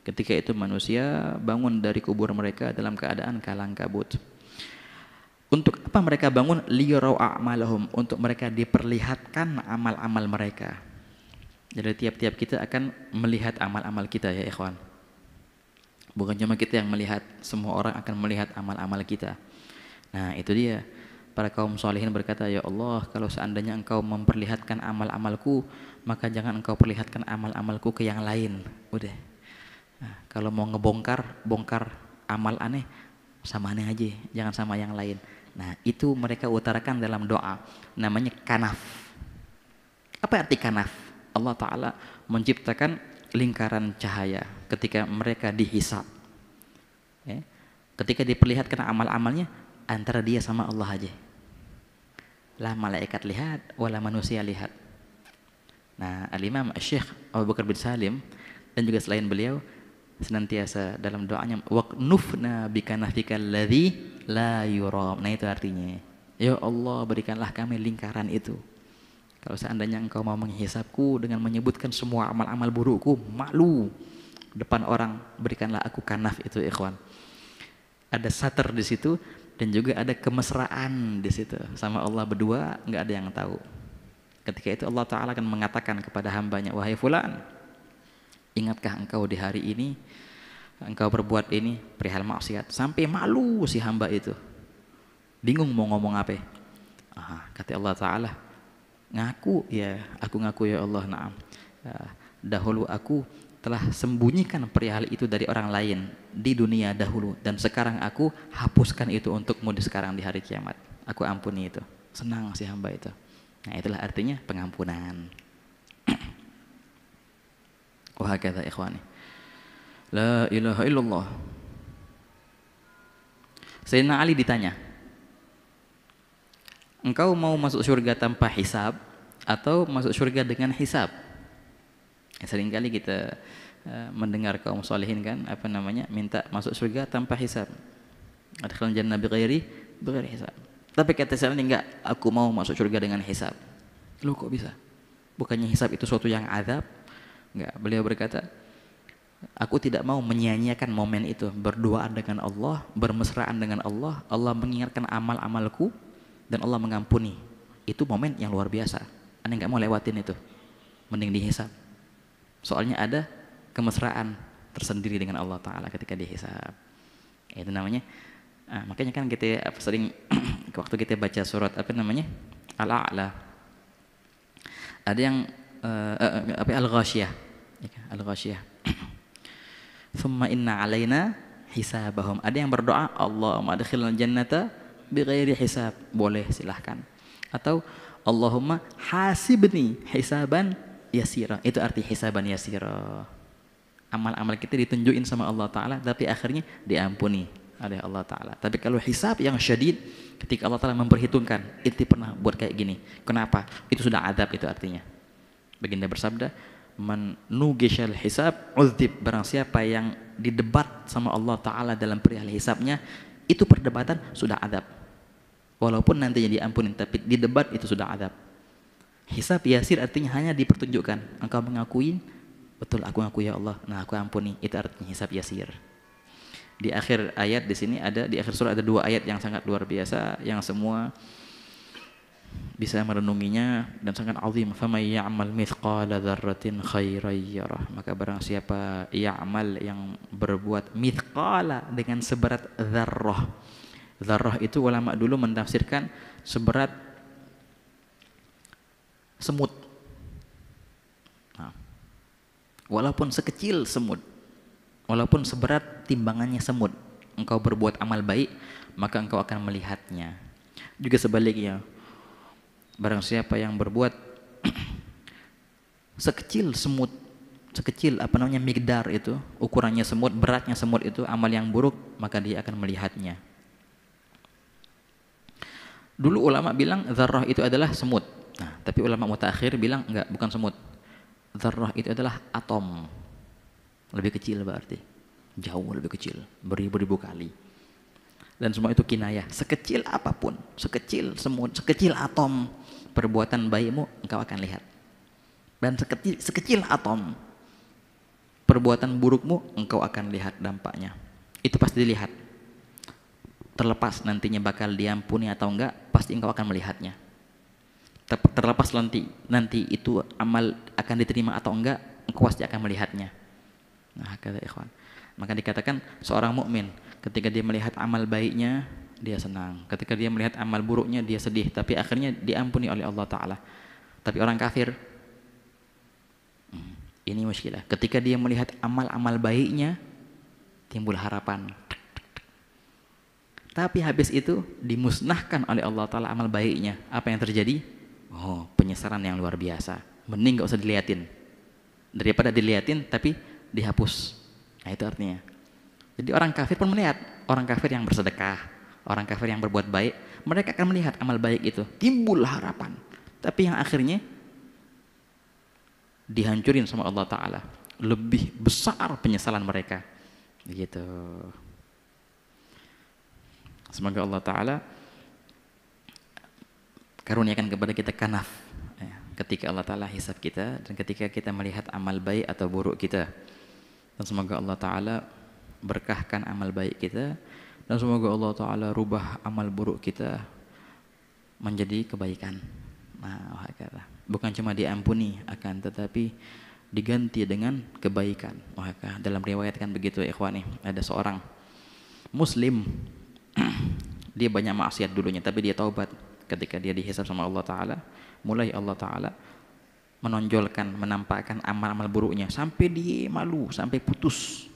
Ketika itu manusia bangun dari kubur mereka dalam keadaan kalang kabut. Untuk apa mereka bangun? Liyurau a'malahum, untuk mereka diperlihatkan amal-amal mereka. Jadi tiap-tiap kita akan melihat amal-amal kita ya ikhwan. Bukan cuma kita yang melihat, semua orang akan melihat amal-amal kita. Nah itu dia, para kaum sholihin berkata, ya Allah, kalau seandainya engkau memperlihatkan amal-amalku, maka jangan engkau perlihatkan amal-amalku ke yang lain. Udah. Nah, kalau mau bongkar amal aneh, sama aneh aja, jangan sama yang lain. Nah itu mereka utarakan dalam doa, namanya kanaf. Apa arti kanaf? Allah Ta'ala menciptakan lingkaran cahaya ketika mereka dihisab. Ketika diperlihatkan amal-amalnya, antara dia sama Allah aja. La malaikat lihat, wala manusia lihat. Nah Al-Imam Syekh Abu Bakar bin Salim dan juga selain beliau senantiasa dalam doanya waqnufna bikanafika alladzi la yuram. Nah itu artinya, ya Allah berikanlah kami lingkaran itu. Kalau seandainya engkau mau menghisapku dengan menyebutkan semua amal-amal burukku, malu depan orang, berikanlah aku kanaf itu ikhwan. Ada satar di situ dan juga ada kemesraan di situ sama Allah berdua, nggak ada yang tahu. Ketika itu Allah Ta'ala akan mengatakan kepada hambanya, wahai fulan, ingatkah engkau di hari ini engkau berbuat ini perihal maksiat, sampai malu si hamba itu, bingung mau ngomong apa. Kata Allah Ta'ala, ngaku ya, aku ngaku ya Allah, na'am. Dahulu aku telah sembunyikan perihal itu dari orang lain di dunia dahulu, dan sekarang aku hapuskan itu untukmu di sekarang di hari kiamat. Aku ampuni itu. Senang si hamba itu. Nah itulah artinya pengampunan. Wahakadha ikhwani, la ilaha illallah. Sayyidina Ali ditanya, engkau mau masuk surga tanpa hisab atau masuk surga dengan hisab? Seringkali kita mendengar kaum solehin kan, minta masuk surga tanpa hisab. Adkhilna jannah bighairi hisab. Tapi kata saya ini enggak, aku mau masuk surga dengan hisab. Loh kok bisa? Bukannya hisab itu suatu yang azab? Enggak, beliau berkata, Aku tidak mau menyia-nyiakan momen itu, berduaan dengan Allah, bermesraan dengan Allah, Allah mengingatkan amal-amalku dan Allah mengampuni. Itu momen yang luar biasa. Anda nggak mau lewatin itu, mending dihisab. Soalnya ada kemesraan tersendiri dengan Allah Ta'ala ketika dihisab. Itu namanya, makanya kan kita sering waktu kita baca surat apa namanya Al-A'la, ada yang Al-Ghasyiyah, Al-Ghasyiyah. Thumma inna alaina hisabahum. Ada yang berdoa, Allahumma adkhilna jannata bighairi hisab. Boleh, silahkan. Atau Allahumma hasibni hisaban yasira. Itu arti hisaban yasira. Amal-amal kita ditunjukin sama Allah Ta'ala, tapi akhirnya diampuni oleh Allah Ta'ala. Tapi kalau hisab yang syadid, ketika Allah Ta'ala memperhitungkan, itu pernah buat kayak gini. Kenapa? Itu sudah azab, itu artinya. Baginda bersabda, man nugishal hisab uzib. Barang siapa yang didebat sama Allah Ta'ala dalam perihal hisabnya, itu perdebatan sudah azab. Walaupun nantinya diampuni, tapi didebat itu sudah azab. Hisab yasir artinya hanya dipertunjukkan. Engkau mengakui, betul aku ngaku ya Allah, nah aku ampuni. Itu artinya hisab yasir. Di akhir ayat di sini ada, di akhir surah ada 2 ayat yang sangat luar biasa, yang semua bisa merenunginya dan sangat azim. Famay ya'mal mithqala dzarratin khairan yarah. Maka barang siapa ya'mal yang berbuat mithqala dengan seberat dzarrah. Dzarrah itu ulama dulu menafsirkan seberat semut. Nah, walaupun sekecil semut, walaupun seberat timbangannya semut, engkau berbuat amal baik, maka engkau akan melihatnya. Juga sebaliknya, barang siapa yang berbuat sekecil semut, sekecil apa namanya migdar itu, ukurannya semut, beratnya semut itu, amal yang buruk, maka dia akan melihatnya. Dulu ulama bilang dzarrah itu adalah semut. Nah, tapi ulama mutakhir bilang enggak, bukan semut. Dzarrah itu adalah atom. Lebih kecil berarti. Jauh lebih kecil, beribu-ribu kali. Dan semua itu kinayah. Sekecil apapun, sekecil semut, sekecil atom, perbuatan baikmu engkau akan lihat. Dan sekecil atom, perbuatan burukmu engkau akan lihat dampaknya. Itu pasti dilihat. Terlepas nantinya bakal diampuni atau enggak, pasti engkau akan melihatnya. Terlepas nanti itu amal akan diterima atau enggak, engkau pasti akan melihatnya. Nah, kata ikhwan. Maka dikatakan seorang mukmin ketika dia melihat amal baiknya, dia senang. Ketika dia melihat amal buruknya, dia sedih. Tapi akhirnya diampuni oleh Allah Ta'ala. Tapi orang kafir, ini muskilah. Ketika dia melihat amal-amal baiknya, timbul harapan. Tapi habis itu dimusnahkan oleh Allah Ta'ala amal baiknya. Apa yang terjadi? Oh, penyesalan yang luar biasa. Mending gak usah diliatin. Daripada diliatin tapi dihapus. Nah, itu artinya. Jadi orang kafir pun melihat. Orang kafir yang bersedekah, orang kafir yang berbuat baik, mereka akan melihat amal baik itu. Timbul harapan. Tapi yang akhirnya dihancurin sama Allah Ta'ala. Lebih besar penyesalan mereka. Begitu. Semoga Allah Ta'ala karuniakan kepada kita kanaf ketika Allah Ta'ala hisab kita dan ketika kita melihat amal baik atau buruk kita. Dan semoga Allah Ta'ala berkahkan amal baik kita dan semoga Allah Ta'ala rubah amal buruk kita menjadi kebaikan. Nah, bukan cuma diampuni, akan tetapi diganti dengan kebaikan. Dalam riwayat kan begitu, ikhwani. Ada seorang Muslim, dia banyak maksiat dulunya, tapi dia taubat. Ketika dia dihisab sama Allah Ta'ala, mulai Allah Ta'ala menonjolkan, menampakkan amal-amal buruknya, sampai dia malu, sampai putus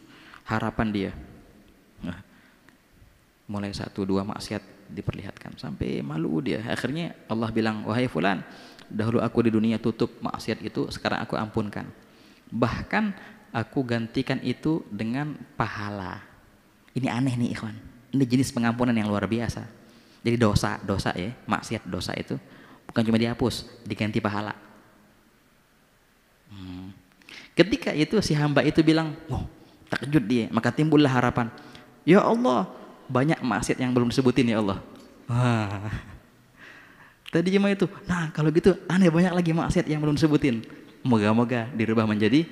harapan dia. Nah, mulai 1-2 maksiat diperlihatkan, sampai malu dia. Akhirnya Allah bilang, wahai fulan, dahulu aku di dunia tutup maksiat itu, sekarang aku ampunkan. Bahkan aku gantikan itu dengan pahala. Ini aneh nih ikhwan. Ini jenis pengampunan yang luar biasa. Jadi dosa ya, maksiat dosa itu bukan cuma dihapus, diganti pahala. Ketika itu si hamba itu bilang, "Wah, takjub dia." Maka timbullah harapan. Ya Allah, banyak maksiat yang belum disebutin ya Allah. Wah. Tadi cuma itu. Nah, kalau gitu aneh banyak lagi maksiat yang belum disebutin. Moga-moga dirubah menjadi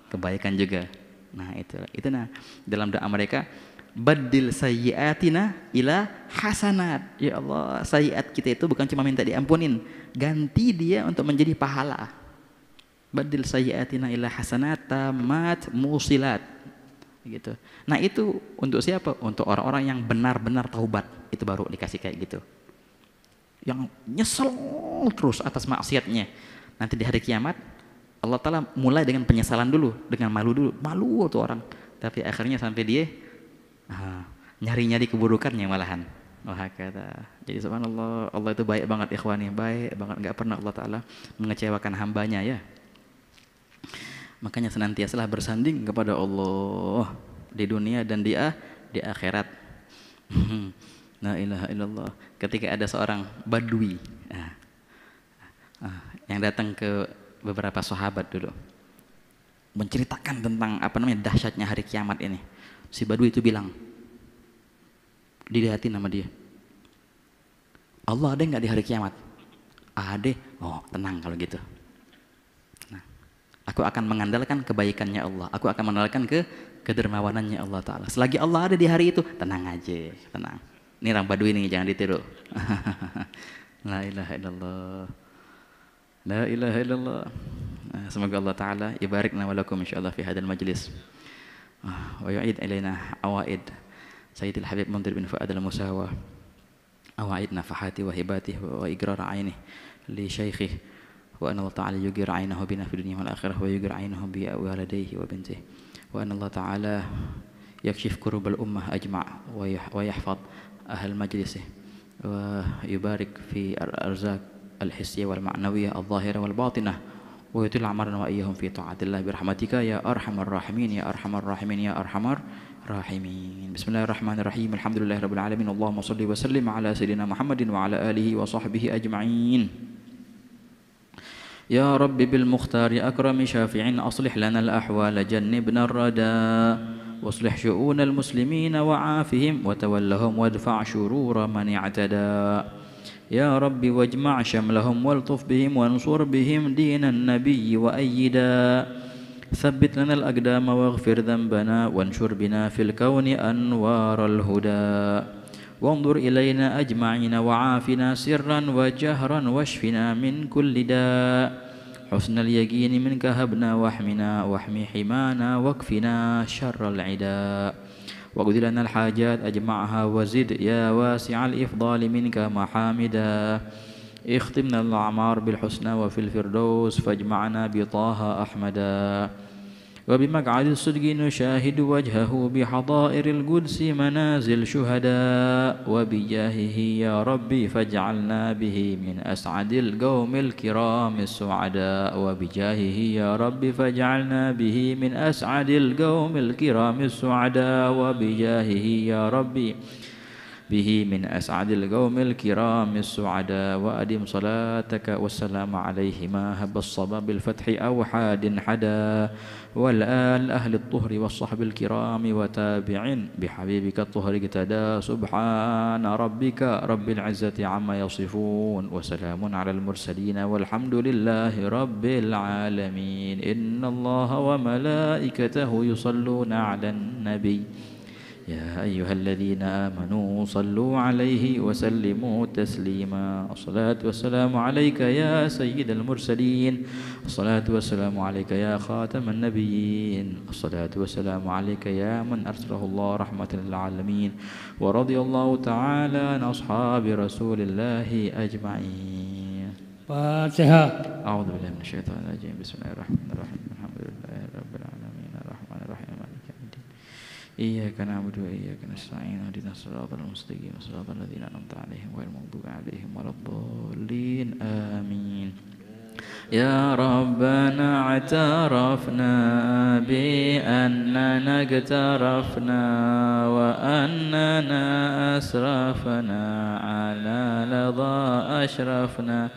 kebaikan juga. Nah itu nah dalam doa mereka, badil sayyiatina ila hasanat. Ya Allah, sayyiat kita itu bukan cuma minta diampunin, ganti dia untuk menjadi pahala. Badil sayyiatina ila hasanat tamat musilat. Gitu. Nah itu untuk siapa? Untuk orang-orang yang benar-benar taubat, itu baru dikasih kayak gitu. Yang nyesel terus atas maksiatnya, nanti di hari kiamat Allah Ta'ala mulai dengan penyesalan dulu, dengan malu dulu, malu tuh orang, tapi akhirnya sampai dia nyari-nyari keburukannya malahan. Wah kata. Jadi subhanallah, Allah itu baik banget ikhwani, baik banget, nggak pernah Allah Ta'ala mengecewakan hambanya ya. Makanya senantiasalah bersanding kepada Allah di dunia dan di akhirat. La ilaha illallah. Ketika ada seorang badui yang datang ke beberapa sahabat dulu, menceritakan tentang dahsyatnya hari kiamat ini. Si badui itu bilang, dilihatin nama dia, Allah ada nggak di hari kiamat? Ada. Oh tenang kalau gitu. Aku akan mengandalkan kebaikannya Allah. Aku akan mengandalkan kedermawanannya Allah Ta'ala. Selagi Allah ada di hari itu, tenang aja, tenang. Ini orang badui nih, jangan ditiru. La ilaha illallah. La ilaha illallah. Semoga Allah Ta'ala ibarikna walakum insyaallah fi hadal majlis. Wa yu'id ilaina awaid Sayyidil Habib Mundir bin Fuad al-Musawa. Awaid nafahati wa hibati wa igrar aini li syaikhi. وأن الله تعالى يجر عينه بنا في الدنيا والآخرة ويجر عينه بوالديه وبنته وأن الله تعالى يكشف كروب الأمة أجمع ويحفظ أهل مجلسه ويبارك في الأرزاق الحسية والمعنوية الظاهرة والباطنة ويطيل عمرنا وإياهم في طاعة الله برحمتك يا أرحم الراحمين يا أرحم الراحمين يا أرحم الراحمين. بسم الله الرحمن الرحيم. الحمد لله رب العالمين. اللهم صل وسلم على سيدنا محمد وعلى آله وصحبه أجمعين. يا رب بالمختار أكرم شافع أصلح لنا الأحوال جنبنا الردى واصلح شؤون المسلمين وعافهم وتولهم وادفع شرور من اعتدى يا رب واجمع شملهم والطف بهم وانصر بهم دين النبي وأيدا ثبت لنا الأقدام واغفر ذنبنا وانشر بنا في الكون أنوار الهدى وانظر إلينا أجمعين وعافنا سرا وجهرا واشفنا من كل داء حسن اليقين منك هبنا واحمنا واحمي حمانا واكفنا شر العداء واقض لنا الحاجات أجمعها وزد يا واسع الإفضال منك محامدا اختمنا الأعمار بالحسنى وفي الفردوس فاجمعنا بطه أحمدا وبمقعد الصدق نشاهد وجهه بحضائر القدس منازل شهداء وبجاهه يا ربي فاجعلنا به من أسعد القوم الكرام السعداء وبجاهه يا ربي فاجعلنا به من أسعد القوم الكرام السعداء وبجاهه يا ربي به من أسعد القوم الكرام السعداء وأدم صلاتك والسلام عليه ما هب الصبا بالفتح أو حاد حدا والآل أهل الطهر والصحب الكرام وتابع بحبيبك الطهر اقتدى سبحان ربك رب العزة عما يصفون وسلام على المرسلين والحمد لله رب العالمين إن الله وملائكته يصلون على النبي يا أيها الذين آمنوا صلوا عليه وسلموا تسليما الصلاة والسلام عليك يا سيد المرسلين الصلاة والسلام عليك يا خاتم النبيين الصلاة والسلام عليك يا من أرسله الله رحمة للعالمين ورضي الله تعالى عن أصحاب رسول الله أجمعين. فاتحة. أعوذ بالله من الشيطان الرجيم. بسم الله الرحمن الرحيم. الحمد لله رب العالمين الرحمن الرحيم مالك يوم الدين إياك نعبد وإياك نستعين اهدنا الصراط المستقيم صراط الذين أنعمت عليهم غير المغضوب عليهم ولا الضالين آمين. يا ربنا اعترفنا بأننا اقترفنا وأننا أسرفنا على لظى أشرفنا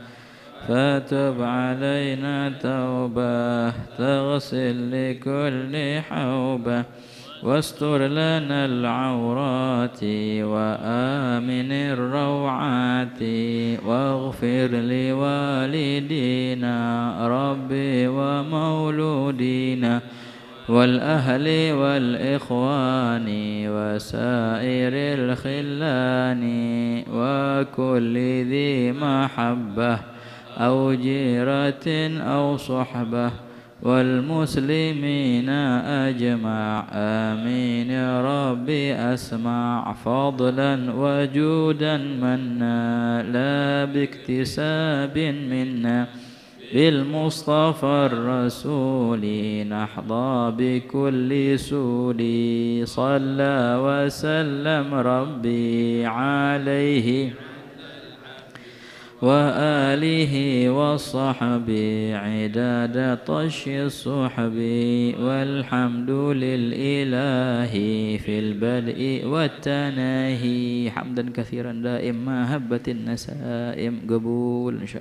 فتب علينا توبة تغسل لكل حوبة واستر لنا العورات وآمن الروعات واغفر لوالدينا ربي ومولودينا والأهل والإخوان وسائر الخلان وكل ذي محبة أو جيرة أو صحبة والمسلمين أجمع آمين يا ربي أسمع فضلا وجودا منا لا باكتساب منا بالمصطفى الرسول نحظى بكل سول صلى وسلم ربي عليه وآله وصحبه عداد طش الصحب والحمد للإله في البدء والتناهي حمدا كثيرا دائما هبة النسائم قبول إن شاء الله.